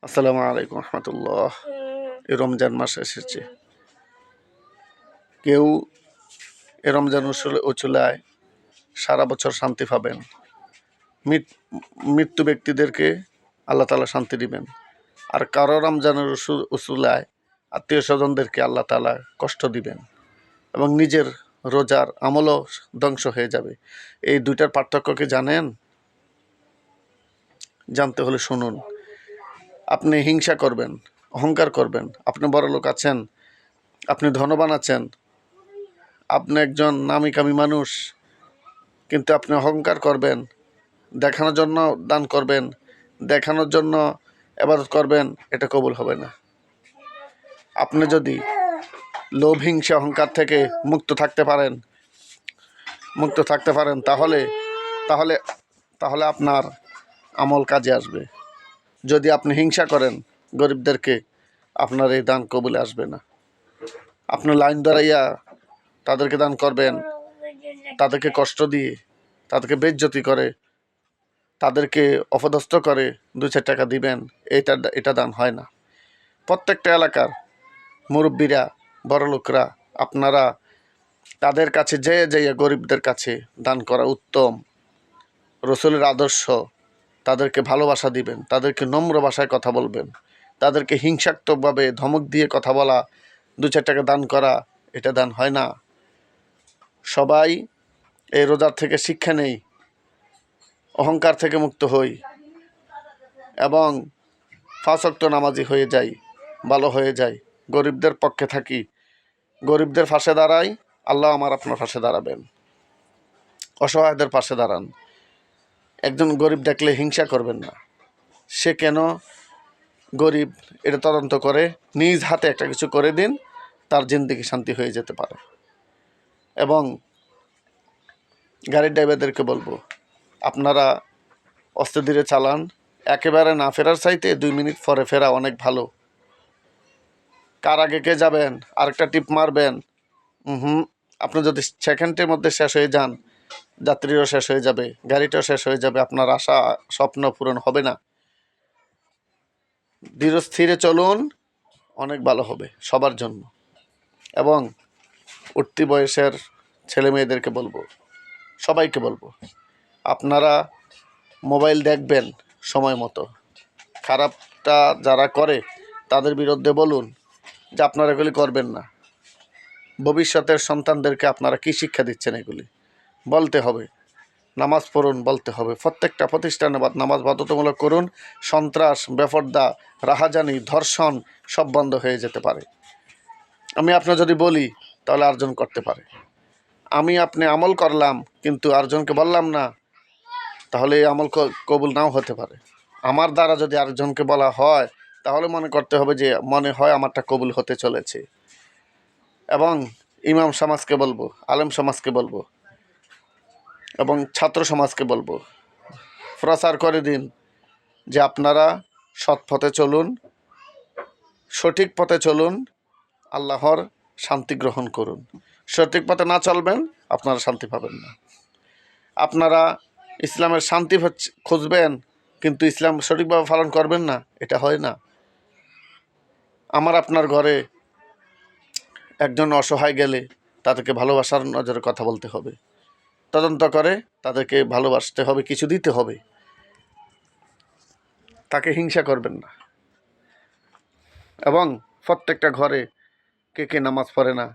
আসসালামু আলাইকুম রহমতুল্লাহ। এই রমজান মাস এসেছে। কেউ এ রমজান উচুলায় সারা বছর শান্তি পাবেন। মৃত্যু ব্যক্তিদেরকে আল্লাহ তাআলা শান্তি দিবেন। আর কারো রমজানের উসুলায় আত্মীয় স্বজনদেরকে আল্লাহ তাআলা কষ্ট দিবেন এবং নিজের রোজার আমলও ধ্বংস হয়ে যাবে। এই দুইটার পার্থক্য কি জানেন? জানতে হলে শুনুন। আপনি হিংসা করবেন, অহংকার করবেন, আপনি বড়লোক আছেন, আপনি ধনবান আছেন, আপনি একজন নামি কামি মানুষ, কিন্তু আপনি অহংকার করবেন, দেখানোর জন্য দান করবেন, দেখানোর জন্য ইবাদত করবেন, এটা কবুল হবে না। আপনি যদি লোভ হিংসা অহংকার থেকে মুক্ত থাকতে পারেন তাহলে তাহলে তাহলে আপনার আমল কাজে আসবে। যদি আপনি হিংসা করেন গরিবদেরকে, আপনার এই দান কবুলে আসবে না। আপনি লাইন ধরাইয়া তাদেরকে দান করবেন, তাদেরকে কষ্ট দিয়ে, তাদেরকে বেইজ্জতি করে, তাদেরকে অপদস্থ করে 2-4 টাকা দিবেন, এটা দান হয় না। প্রত্যেকটা এলাকার মুরব্বীরা, বড়লোকরা, আপনারা তাদের কাছে যেয়ে গরিবদের কাছে দান করা উত্তম। রসুলের আদর্শ। তাদেরকে ভালোবাসা দিবেন, তাদেরকে নম্র ভাষায় কথা বলবেন, তাদেরকে হিংসাত্মকভাবে ধমক দিয়ে কথা বলা, 2-4 টাকা দান করা, এটা দান হয় না। সবাই এই রোজার থেকে শিক্ষা নেই, অহংকার থেকে মুক্ত হই এবং 5 ওয়াক্ত নামাজি হয়ে যাই, ভালো হয়ে যাই, গরিবদের পক্ষে থাকি, গরিবদের পাশে দাঁড়াই। আল্লাহ আপনার পাশে দাঁড়াবেন। অসহায়দের পাশে দাঁড়ান। একজন গরিব দেখলে হিংসা করবেন না। সে কেন গরিব এটা তদন্ত করে নিজ হাতে একটা কিছু করে দিন, তার জিন্দেগি শান্তি হয়ে যেতে পারে। এবং গাড়ির ড্রাইভারদেরকে বলবো, আপনারা আস্তে ধীরে চালান। একেবারে না ফেরার চাইতে 2 মিনিট পরে ফেরা অনেক ভালো। কার আগে কে যাবেন, আরেকটা টিপ মারবেন, আপনি যদি সেকেন্ডের মধ্যে শেষ হয়ে যান, যাত্রীও শেষ হয়ে যাবে, গাড়িটাও শেষ হয়ে যাবে, আপনার আশা স্বপ্ন পূরণ হবে না। ধীরে স্থিরে চলুন, অনেক ভালো হবে সবার জন্য। এবং উঠতি বয়সের ছেলে মেয়েদেরকে বলবো, সবাইকে বলবো, আপনারা মোবাইল দেখবেন সময় মতো। খারাপটা যারা করে তাদের বিরুদ্ধে বলুন যে আপনারা এগুলি করবেন না। ভবিষ্যতের সন্তানদেরকে আপনারা কী শিক্ষা দিচ্ছেন এগুলি বলতে হবে। নামাজ পড়ুন বলতে হবে। প্রত্যেকটা প্রতিষ্ঠানে নামাজ বাধ্যতামূলক করুন। সন্ত্রাস, বেপরদা, রাহাজানি, ধর্ষণ সব বন্ধ হয়ে যেতে পারে। আমি আপনার যদি বলি তাহলে আরেকজন করতে পারে। আমি আপনি আমল করলাম কিন্তু আরেকজনকে বললাম না, তাহলে এই আমল কবুল নাও হতে পারে। আমার দ্বারা যদি আরেকজনকে বলা হয় তাহলে মনে করতে হবে যে মনে হয় আমারটা কবুল হতে চলেছে। এবং ইমাম সমাজকে বলবো, আলেম সমাজকে বলবো এবং ছাত্র সমাজকে বলবো, প্রচার করে দিন যে আপনারা সৎ পথে চলুন, সঠিক পথে চলুন, আল্লাহর শান্তি গ্রহণ করুন। সঠিক পথে না চলবেন, আপনারা শান্তি পাবেন না। আপনারা ইসলামের শান্তি খুঁজবেন কিন্তু ইসলাম সঠিকভাবে পালন করবেন না, এটা হয় না। আপনার ঘরে একজন অসহায় গেলে তাদেরকে ভালোবাসার নজরে কথা বলতে হবে, তদন্ত করে তাদেরকে ভালোবাসতে হবে, কিছু দিতে হবে, তাকে হিংসা করবেন না। এবং প্রত্যেকটা ঘরে কে কে নামাজ পড়ে না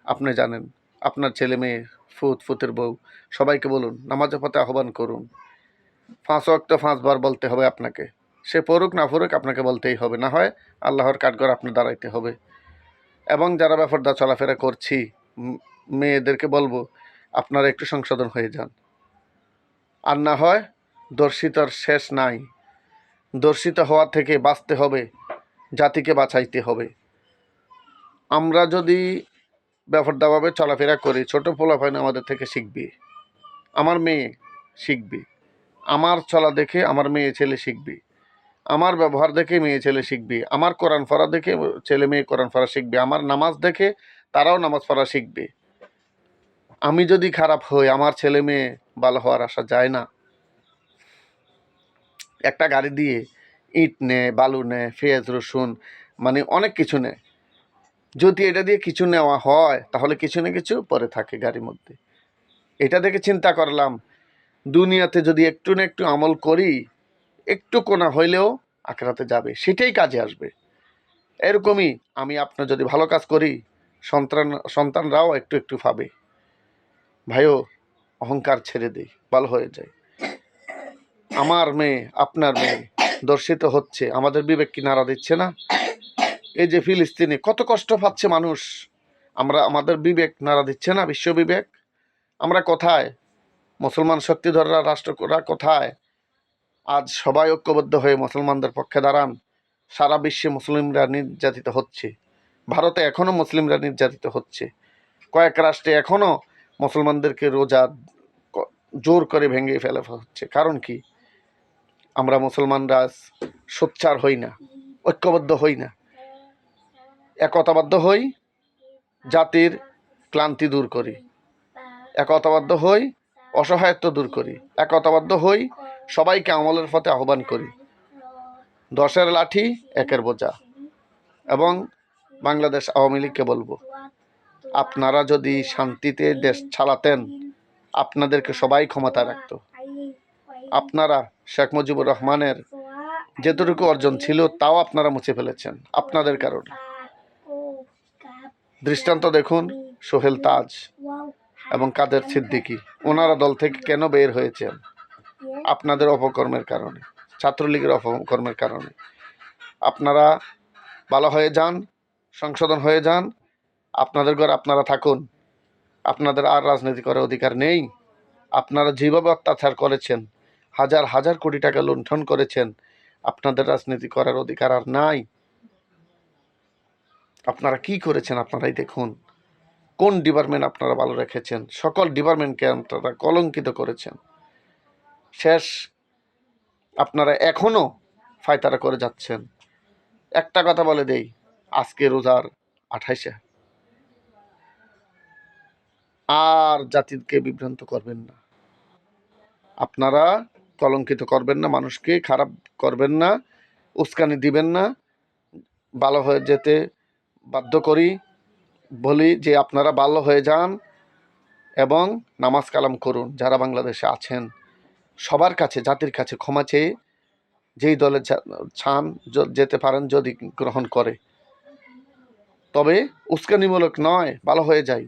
আপনি জানেন। আপনার ছেলে মেয়ে, ফুতের বউ, সবাইকে বলুন, নামাজের পথে আহ্বান করুন। 5 ওয়াক্ত 5 বার বলতে হবে আপনাকে। সে পড়ুক না পড়ুক আপনাকে বলতেই হবে, না হয় আল্লাহর কাঠগড় আপনি দাঁড়াইতে হবে। এবং যারা বেপরদা চলাফেরা করছি মেয়েদেরকে বলবো, আপনারা একটু সংশোধন হয়ে যান। আর না হয় দর্শিতার শেষ নাই। দর্শিত হওয়া থেকে বাঁচতে হবে, জাতিকে বাঁচাইতে হবে। আমরা যদি বেপরদাভাবে চলাফেরা করি, ছোটো পোলাপাইন আমাদের থেকে শিখবে, আমার মেয়ে শিখবে, আমার চলা দেখে আমার মেয়ে ছেলে শিখবে, আমার ব্যবহার দেখে মেয়ে ছেলে শিখবে, আমার কোরআন পড়া দেখে ছেলে মেয়ে কোরআন পড়া শিখবে, আমার নামাজ দেখে তারাও নামাজ পড়া শিখবে। আমি যদি খারাপ হই, আমার ছেলে মেয়ে ভালো হওয়ার আশা যায় না। একটা গাড়ি দিয়ে ইট নেয়, বালু নেয়, পেঁয়াজ রসুন, মানে অনেক কিছু নেয়। যদি এটা দিয়ে কিছু নেওয়া হয় তাহলে কিছু না কিছু পরে থাকে গাড়ির মধ্যে। এটা দেখে চিন্তা করলাম, দুনিয়াতে যদি একটু না একটু আমল করি, একটু কোনা হইলেও আখেরাতে যাবে, সেটাই কাজে আসবে। এরকমই আমি আপনার যদি ভালো কাজ করি, সন্তানরাও একটু একটু পাবে। ভাইও, অহংকার ছেড়ে দিই, ভালো হয়ে যায়। আমার মেয়ে, আপনার মেয়ে দর্শিত হচ্ছে, আমাদের বিবেক কি নাড়া দিচ্ছে না? এই যে ফিলিস্তিনে কত কষ্ট পাচ্ছে মানুষ, আমাদের বিবেক নাড়া দিচ্ছে না? বিশ্ব বিবেক আমরা কোথায়? মুসলমান শক্তিধররা, রাষ্ট্ররা কোথায়? আজ সবাই ঐক্যবদ্ধ হয়ে মুসলমানদের পক্ষে দাঁড়ান। সারা বিশ্বে মুসলিমরা নির্যাতিত হচ্ছে। ভারতে এখনো মুসলিমরা নির্যাতিত হচ্ছে। কয়েক রাষ্ট্রে এখনো মুসলমানদেরকে রোজা জোর করে ভেঙে ফেলা হচ্ছে। কারণ কি? আমরা মুসলমানরা সোচ্চার হই না, ঐক্যবদ্ধ হই না, একতাবদ্ধ হই, জাতির ক্লান্তি দূর করি, একতাবদ্ধ হই, অসহায়ত্ব দূর করি, একতাবদ্ধ হই, সবাইকে আমলের পথে আহ্বান করি। 10-এর লাঠি 1-এর বোঝা। এবং বাংলাদেশ আওয়ামী লীগকে বলবো, আপনারা যদি শান্তিতে দেশ চালাতেন, আপনাদেরকে সবাই ক্ষমতায় রাখত। আপনারা শেখ মুজিবুর রহমানের যেটুকু অর্জন ছিল তাও আপনারা মুছে ফেলেছেন আপনাদের কারণে। দৃষ্টান্ত দেখুন, সোহেল তাজ এবং কাদের সিদ্দিকী, ওনারা দল থেকে কেন বের হয়েছেন? আপনাদের অপকর্মের কারণে, ছাত্রলীগের অপকর্মের কারণে। আপনারা ভালো হয়ে যান, সংশোধন হয়ে যান, আপনাদের ঘর আপনারা থাকুন। আপনাদের আর রাজনীতি করার অধিকার নেই। আপনারা যেভাবে অত্যাচার করেছেন, হাজার হাজার কোটি টাকা লুণ্ঠন করেছেন, আপনাদের রাজনীতি করার অধিকার আর নাই। আপনারা কি করেছেন আপনারাই দেখুন। কোন ডিপার্টমেন্ট আপনারা ভালো রেখেছেন? সকল ডিপার্টমেন্টকে আপনারা কলঙ্কিত করেছেন। শেষ, আপনারা এখনো ফায়তারা করে যাচ্ছেন। একটা কথা বলে দেই, আজকে রোজার 28-এ আর জাতিকে বিভ্রান্ত করবেন না। আপনারা কলঙ্কিত করবেন না, মানুষকে খারাপ করবেন না, উস্কানি দিবেন না। ভালো হয়ে যেতে বাধ্য করি, বলি যে আপনারা ভালো হয়ে যান এবং নামাজ কালাম করুন। যারা বাংলাদেশে আছেন সবার কাছে, জাতির কাছে ক্ষমা চেয়ে যেই দলে চান যেতে পারেন, যদি গ্রহণ করে, তবে উস্কানিমূলক নয়, ভালো হয়ে যায়।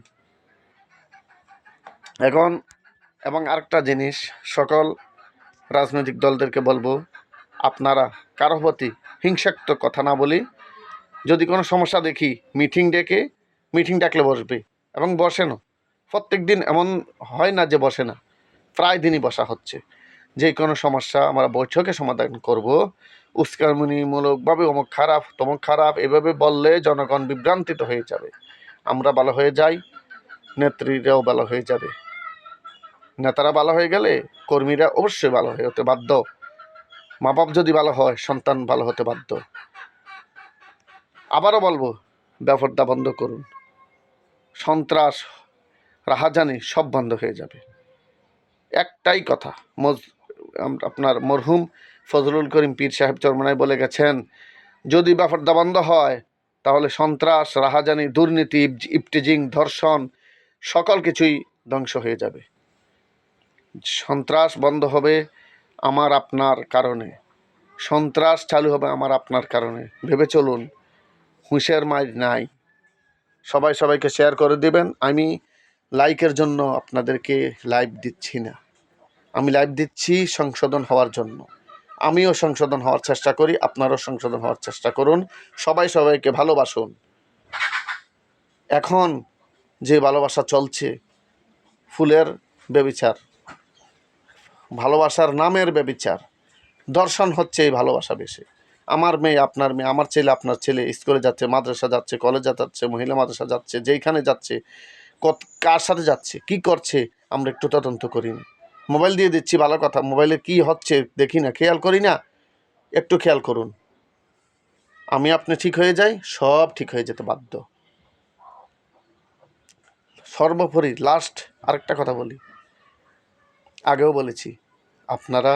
এখন এবং আরেকটা জিনিস, সকল রাজনৈতিক দলদেরকে বলবো, আপনারা কারো প্রতি হিংসাত্মক কথা না বলি, যদি কোনো সমস্যা দেখি মিটিং ডাকলে বসবে এবং বসেনও। প্রত্যেক দিন এমন হয় না যে বসে না, প্রায় দিনই বসা হচ্ছে। যে কোনো সমস্যা আমরা বৈঠকে সমাধান করব। উস্কানিমূলকভাবে অমুক খারাপ তমুক খারাপ এভাবে বললে জনগণ বিভ্রান্তিত হয়ে যাবে। আমরা ভালো হয়ে যাই, নেত্রীরাও ভালো হয়ে যাবে। নেতারা ভালো হয়ে গেলে কর্মীরা অবশ্যই ভালো হয়ে হতে বাধ্য। মা বাপ যদি ভালো হয়, সন্তান ভালো হতে বাধ্য। আবারও বলবো, ব্যাপারটা বন্ধ করুন। সন্ত্রাস, রাহাজানি সব বন্ধ হয়ে যাবে। একটাই কথা, আপনার মরহুম ফজলুল করিম পীর সাহেব চরমনায় বলে গেছেন, যদি ব্যাপারটা বন্ধ হয় তাহলে সন্ত্রাস, রাহাজানি, দুর্নীতি, ইফটিজিং, ধর্ষণ সকল কিছুই ধ্বংস হয়ে যাবে। সন্ত্রাস বন্ধ হবে আমার আপনার কারণে, সন্ত্রাস চালু হবে আমার আপনার কারণে। ভেবে চলুন, হুঁশের মাইর নাই। সবাই সবাইকে শেয়ার করে দিবেন। আমি লাইকের জন্য আপনাদেরকে লাইভ দিচ্ছি না, আমি লাইভ দিচ্ছি সংশোধন হওয়ার জন্য। আমিও সংশোধন হওয়ার চেষ্টা করি, আপনারাও সংশোধন হওয়ার চেষ্টা করুন। সবাই সবাইকে ভালোবাসুন। এখন যে ভালোবাসা চলছে, ফুলের ব্যভিচার, ভালোবাসার নামের ব্যভিচার, দর্শন হচ্ছে এই ভালোবাসা বেশি। আমার মেয়ে আপনার মেয়ে, আমার ছেলে আপনার ছেলে স্কুলে যাচ্ছে, মাদ্রাসা যাচ্ছে, কলেজে যাচ্ছে, মহিলা মাদ্রাসা যাচ্ছে, যেইখানে যাচ্ছে, কার সাথে যাচ্ছে, কি করছে, আমরা একটু তদন্ত করি না। মোবাইল দিয়ে দিচ্ছি, ভালো কথা, মোবাইলে কি হচ্ছে দেখি না, খেয়াল করি না? একটু খেয়াল করুন। আমি আপনি ঠিক হয়ে যাই, সব ঠিক হয়ে যেতে বাধ্য। সর্বোপরি লাস্ট আরেকটা কথা বলি, আগেও বলেছি, আপনারা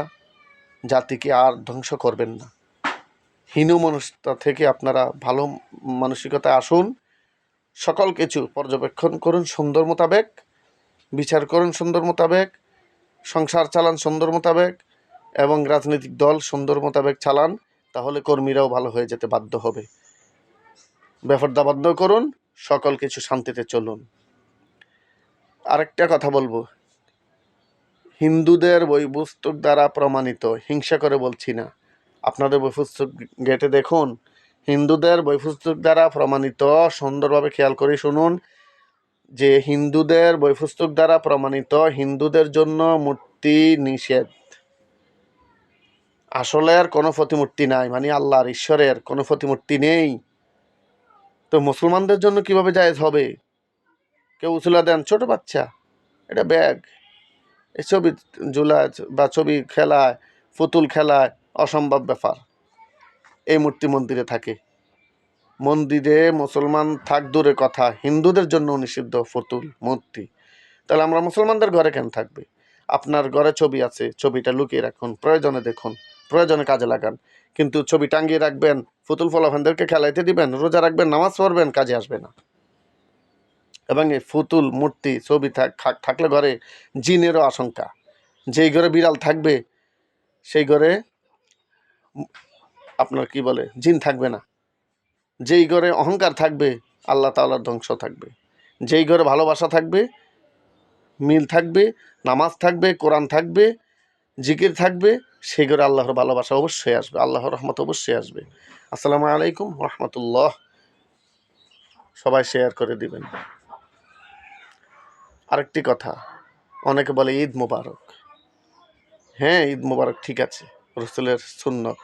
জাতিকে আর ধ্বংস করবেন না। হীন মনস্কতা থেকে আপনারা ভালো মানসিকতায় আসুন। সকল কিছু পর্যবেক্ষণ করুন সুন্দর মোতাবেক, বিচার করুন সুন্দর মোতাবেক, সংসার চালান সুন্দর মোতাবেক এবং রাজনৈতিক দল সুন্দর মোতাবেক চালান, তাহলে কর্মীরাও ভালো হয়ে যেতে বাধ্য হবে। ব্যাপারটা বন্ধ করুন, সকল কিছু শান্তিতে চলুন। আরেকটা কথা বলবো, হিন্দুদের বই পুস্তক দ্বারা প্রমাণিত, হিংসা করে বলছি না, আপনাদের বই পুস্তক ঘেঁটে দেখুন, হিন্দুদের বই পুস্তক দ্বারা প্রমাণিত, সুন্দরভাবে খেয়াল করে শুনুন, যে হিন্দুদের বই পুস্তক দ্বারা প্রমাণিত হিন্দুদের জন্য মূর্তি নিষেধ। আসলের কোনো প্রতিমূর্তি নাই, মানে আল্লাহর ঈশ্বরের কোনো প্রতিমূর্তি নেই। তো মুসলমানদের জন্য কিভাবে জায়েজ হবে? কেউ উসুলা দেন, ছোট বাচ্চা, এটা ব্যাগ, এই ছবি ঝুলায় বা ছবি খেলায়, পুতুল খেলায়, অসম্ভব ব্যাপার। এই মূর্তি মন্দিরে থাকে, মন্দিরে মুসলমান থাক দূরে কথা, হিন্দুদের জন্য নিষিদ্ধ পুতুল মূর্তি। তাহলে আমরা মুসলমানদের ঘরে কেন থাকবে? আপনার ঘরে ছবি আছে, ছবিটা লুকিয়ে রাখুন, প্রয়োজনে দেখুন, প্রয়োজনে কাজে লাগান। কিন্তু ছবি টাঙ্গিয়ে রাখবেন, পুতুল ফলাফানদেরকে খেলাইতে দিবেন, রোজা রাখবেন, নামাজ পড়বেন, কাজে আসবে না। এবং এই পুতুল মূর্তি ছবি থাকলে ঘরে জিনেরও আশঙ্কা। যেই ঘরে বিড়াল থাকবে সেই ঘরে আপনার কি বলে জিন থাকবে না। যেই ঘরে অহংকার থাকবে আল্লাহ তাআলার ধ্বংস থাকবে। যেই ঘরে ভালোবাসা থাকবে, মিল থাকবে, নামাজ থাকবে, কোরআন থাকবে, জিকির থাকবে, সেই ঘরে আল্লাহর ভালোবাসা অবশ্যই আসবে, আল্লাহর রহমত অবশ্যই আসবে। আসসালামু আলাইকুম রহমতুল্লাহ। সবাই শেয়ার করে দিবেন। আরেকটি কথা, অনেকে বলে ঈদ মোবারক। হ্যাঁ, ঈদ মোবারক ঠিক আছে, রাসূলের সুন্নত,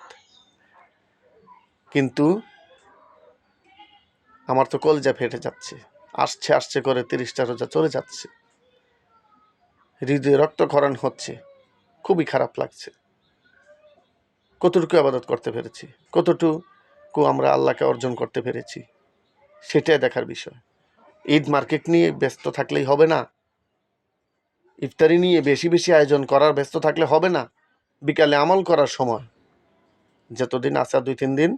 কিন্তু আমার তো কলজা ফেটে যাচ্ছে। আসছে আসছে করে 30টা রোজা চলে যাচ্ছে, হৃদয়ে রক্তক্ষরণ হচ্ছে, খুবই খারাপ লাগছে। কতটুকু ইবাদত করতে পেরেছি, কতটুকু আমরা আল্লাহকে অর্জন করতে পেরেছি, সেটাই দেখার বিষয়। ঈদ মার্কেট নিয়ে ব্যস্ত থাকলেই হবে না, ইফতারি নিয়ে বেশি বেশি আয়োজন করার ব্যস্ত থাকলে হবে না। বিকালে আমল করার সময় যতদিন আছে 2-3 দিন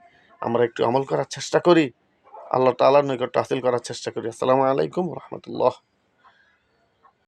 আমরা একটু আমল করার চেষ্টা করি, আল্লাহ তাআলার নৈকট্য হাসিল করার চেষ্টা করি। আসসালামু আলাইকুম রহমতুল্লাহ।